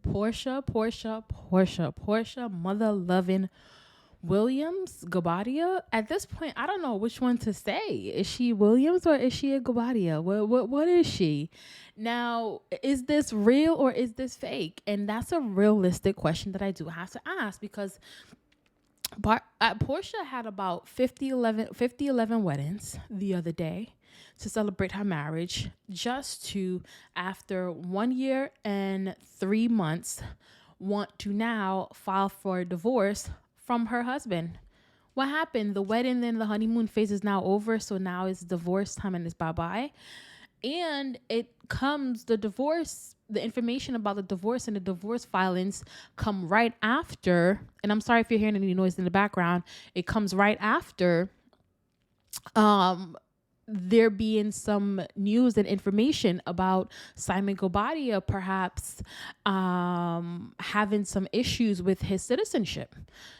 Porsha, mother loving Williams, Gabadia. At this point, I don't know which one to say. Is she Williams or is she a Gabadia? What is she? Now, is this real or is this fake? And that's a realistic question that I do have to ask because Porsha had about 11 weddings the other day to celebrate her marriage, just to, after 1 year and 3 months, want to now file for divorce from her husband. What happened? The wedding and the honeymoon phase is now over, so now it's divorce time and it's bye-bye. And the information about the divorce and the divorce filings come right after, and I'm sorry if you're hearing any noise in the background, it comes right after there being some news and information about Simon Gobadia perhaps having some issues with his citizenship.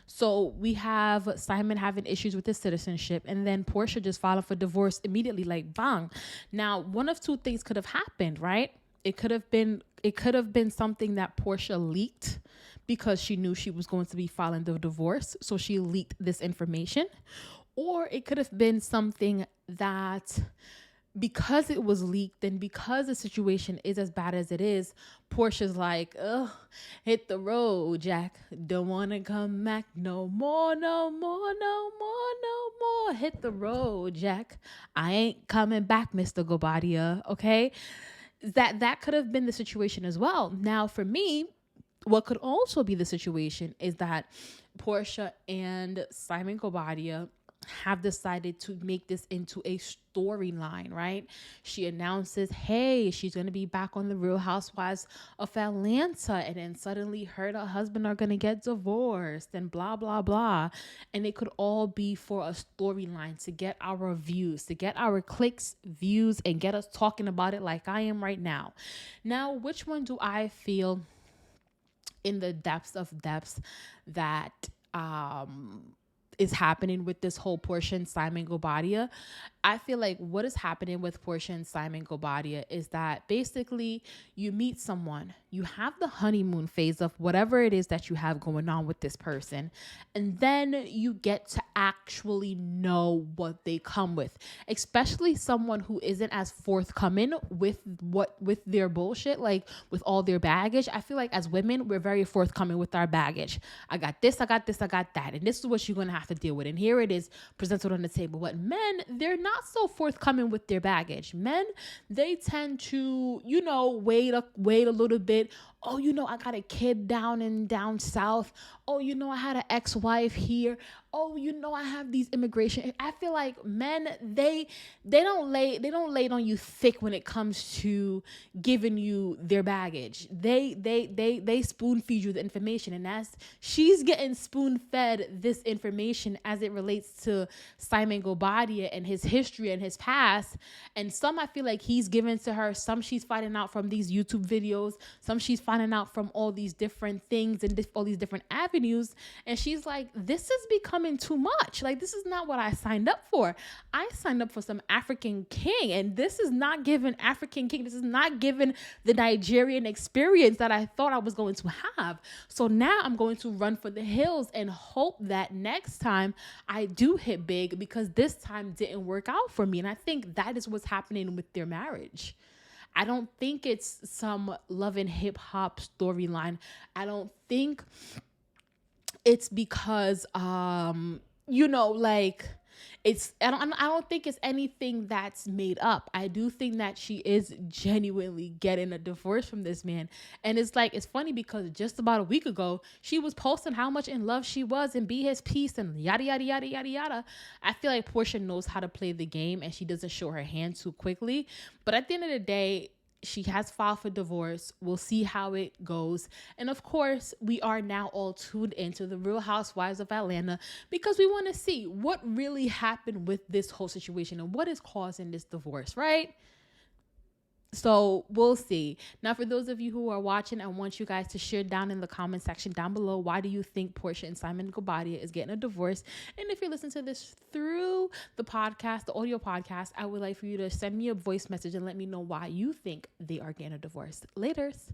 So we have Simon having issues with his citizenship, and then Porsha just filing for divorce immediately, like bang. Now, one of two things could have happened, right? It could have been something that Porsha leaked because she knew she was going to be filing the divorce, so she leaked this information. Or it could have been something that, because it was leaked and because the situation is as bad as it is, Porsha's like, ugh, hit the road, Jack. Don't want to come back no more, no more, no more, no more. Hit the road, Jack. I ain't coming back, Mr. Gobadia, okay? That could have been the situation as well. Now, for me, what could also be the situation is that Porsha and Simon Gobadia have decided to make this into a storyline, right? She announces, hey, she's going to be back on the Real Housewives of Atlanta. And then suddenly her and her husband are going to get divorced and blah, blah, blah. And it could all be for a storyline to get our views, to get our clicks, views, and get us talking about it like I am right now. Now, which one do I feel in the depths of depths that is happening with this whole Porsha and Simon Gobadia? I feel like what is happening with Porsha and Simon Gobadia is that basically you meet someone, you have the honeymoon phase of whatever it is that you have going on with this person, and then you get to actually know what they come with, especially someone who isn't as forthcoming with their bullshit, like with all their baggage. I feel like as women, we're very forthcoming with our baggage. I got this, I got this, I got that, and this is what you're going to have to deal with. And here it is presented on the table. But men, they're not so forthcoming with their baggage. Men, they tend to, wait a little bit. Oh, I got a kid down south. Oh, I had an ex-wife here. Oh, I have these immigration. I feel like men, they don't lay it on you thick when it comes to giving you their baggage. They spoon feed you the information, and she's getting spoon fed this information as it relates to Simon Gobadia and his history and his past. And some I feel like he's given to her. Some she's finding out from these YouTube videos. Some she's finding out from all these different things and all these different avenues. And she's like, this is becoming too much. Like, this is not what I signed up for. I signed up for some African king, and this is not giving African king. This is not giving the Nigerian experience that I thought I was going to have. So now I'm going to run for the hills and hope that next time I do hit big, because this time didn't work out for me. And I think that is what's happening with their marriage. I don't think it's some Love and Hip Hop storyline. I don't think it's because I don't think it's anything that's made up. I do think that she is genuinely getting a divorce from this man. And it's funny because just about a week ago, she was posting how much in love she was and be his piece and yada, yada, yada, yada, yada. I feel like Porsha knows how to play the game and she doesn't show her hand too quickly. But at the end of the day, she has filed for divorce. We'll see how it goes. And of course, we are now all tuned into the Real Housewives of Atlanta because we want to see what really happened with this whole situation and what is causing this divorce, right? So we'll see. Now, for those of you who are watching, I want you guys to share down in the comment section down below, why do you think Porsha and Simon Gobadia is getting a divorce? And if you're listening to this through the podcast, the audio podcast, I would like for you to send me a voice message and let me know why you think they are getting a divorce. Laters.